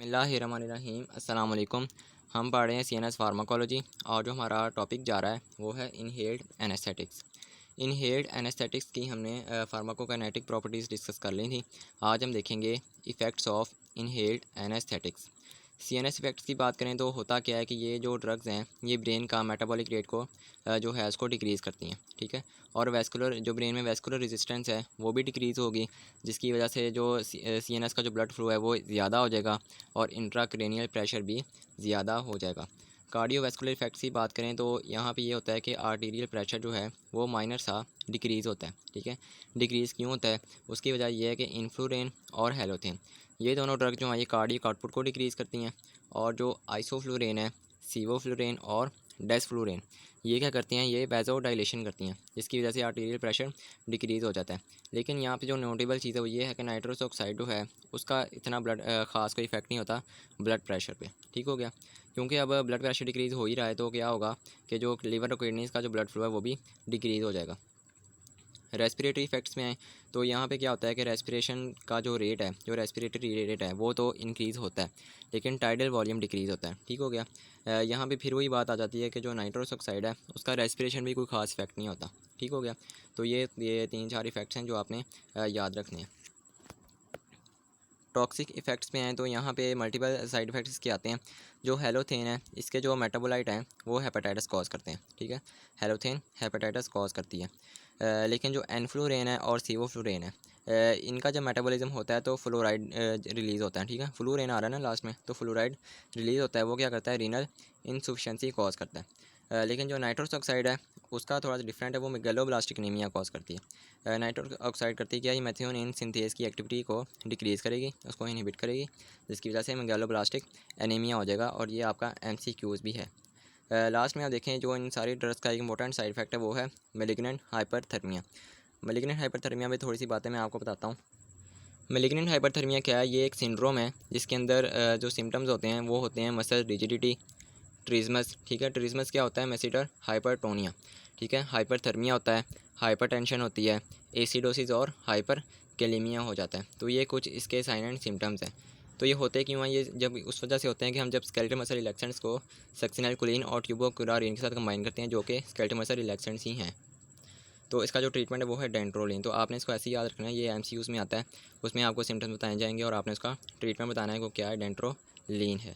बिस्मिल्लाहिर्रहमानिर्रहीम। अस्सलाम वालेकुम। हम पढ़ रहे हैं CNS फार्माकोलॉजी और जो हमारा टॉपिक जा रहा है वो है इनहेल्ड एनेस्थेटिक्स। इनहेल्ड एनेस्थेटिक्स की हमने फार्माकोकाइनेटिक प्रॉपर्टीज़ डिस्कस कर ली थी। आज हम देखेंगे effects of inhaled anaesthetics. CNS effects की बात करें तो होता क्या है कि ये जो ड्रग्स हैं ये ब्रेन का मेटाबॉलिक रेट को जो है उसको डिक्रीज़ करती हैं, ठीक है। और वेस्कुलर जो ब्रेन में वेस्कुलर रेजिस्टेंस है वो भी डिक्रीज़ होगी, जिसकी वजह से जो CNS का जो ब्लड फ्लो है वो ज़्यादा हो जाएगा और इंट्राक्रेनियल प्रेशर भी ज़्यादा हो जाएगा। कार्डियोवैस्कुलर इफेक्ट्स की बात करें तो यहाँ पे ये होता है कि आर्टीरियल प्रेशर जो है वो माइनर सा डिक्रीज़ होता है, ठीक है। डिक्रीज़ क्यों होता है? उसकी वजह यह है कि इन्फ्लुरेन और हेलोथेन ये दोनों ड्रग जो हैं ये कार्डियक आउटपुट को डिक्रीज़ करती हैं, और जो आइसोफ्लुरेन है, सीवोफ्लुरेन और डेसफ्लुरेन ये क्या करती हैं, ये वैज़ो डायलेशन करती हैं, जिसकी वजह से आर्टीरियल प्रेशर डिक्रीज़ हो जाता है। लेकिन यहाँ पे जो नोटेबल चीज़ है वो ये है कि नाइट्रस ऑक्साइड जो है उसका इतना ख़ास कोई इफेक्ट नहीं होता ब्लड प्रेशर पे, ठीक हो गया। क्योंकि अब ब्लड प्रेशर डिक्रीज़ हो ही रहा है तो क्या होगा कि जो लीवर और किडनीज़ का जो ब्लड फ्लो है वो भी डिक्रीज़ हो जाएगा। रेस्पिरेटरी इफेक्ट्स में आए तो यहाँ पे क्या होता है कि रेस्पिरेशन का जो रेट है, जो रेस्पिरेटरी रेट है वो तो इंक्रीज़ होता है, लेकिन टाइडल वॉल्यूम डिक्रीज़ होता है, ठीक हो गया। यहाँ पे फिर वही बात आ जाती है कि जो नाइट्रस ऑक्साइड है उसका रेस्पिरेशन भी कोई ख़ास इफेक्ट नहीं होता, ठीक हो गया। तो ये 3-4 इफ़ेक्ट्स हैं जो आपने याद रखने हैं। टॉक्सिक इफ़ेक्ट्स में आए तो यहाँ पे मल्टीपल साइड इफ़ेक्ट्स के आते हैं। जो हेलोथेन है इसके जो मेटाबोलाइट हैं वो हेपेटाइटिस कॉज करते हैं, ठीक है। हेलोथेन हेपेटाइटिस कॉज करती है। लेकिन जो एनफ्लुरेन है और सीवोफ्लुरेन है इनका जब मेटाबॉलिज्म होता है तो फ्लोराइड रिलीज़ होता है, ठीक है। फ्लूरेन आ रहा है ना लास्ट में, तो फ्लोराइड रिलीज़ होता है, वो क्या करता है, रीनल इनसफिशेंसी कॉज करता है। लेकिन जो नाइट्रस ऑक्साइड है उसका थोड़ा सा डिफरेंट है, वो मेगालोब्लास्टिक एनीमिया कॉज करती है। नाइट्रस ऑक्साइड करती है क्या, ये मेथियोनिन सिंथेज की एक्टिविटी को डिक्रीज़ करेगी, उसको इनहिबिट करेगी, जिसकी वजह से मेगालोब्लास्टिक एनीमिया हो जाएगा, और ये आपका MCQs भी है। लास्ट में आप देखें जो इन सारी ड्रग्स का एक इंपॉर्टेंट साइड इफेक्ट है वो है मेलिग्नेंट हाइपरथर्मिया। मेलिग्नेंट हाइपरथर्मिया में थोड़ी सी बातें मैं आपको बताता हूँ। मेलिग्नेंट हाइपरथर्मिया क्या है, ये एक सिंड्रोम है जिसके अंदर जो सिम्टम्स होते हैं वो होते हैं मसल रिजिडिटी, ट्रिज्मस, ठीक है। ट्रिज्मस क्या होता है, मेसिटर हाइपरटोनिया, ठीक है। हाइपरथर्मिया होता है, हाइपरटेंशन होती है, एसिडोसिस और हाइपर कैलेमिया हो जाता है। तो ये कुछ इसके साइन एंड सिम्टम्स हैं। तो ये होते क्यों हैं, ये जब उस वजह से होते हैं कि हम जब स्केलेटल मसल रिलैक्सेंट्स को सक्सिनलकोलिन और ट्यूबोक्युरारिन के साथ कंबाइन करते हैं, जो कि स्केलेटल मसल रिलैक्सेंट्स ही हैं। तो इसका जो ट्रीटमेंट है वो है डेंट्रोलिन। तो आपने इसको ऐसे ही याद रखना है, ये MCQs में आता है, उसमें आपको सिम्टम्स बताए जाएंगे और आपने उसका ट्रीटमेंट बताना है वो क्या है, डेंट्रोलिन है।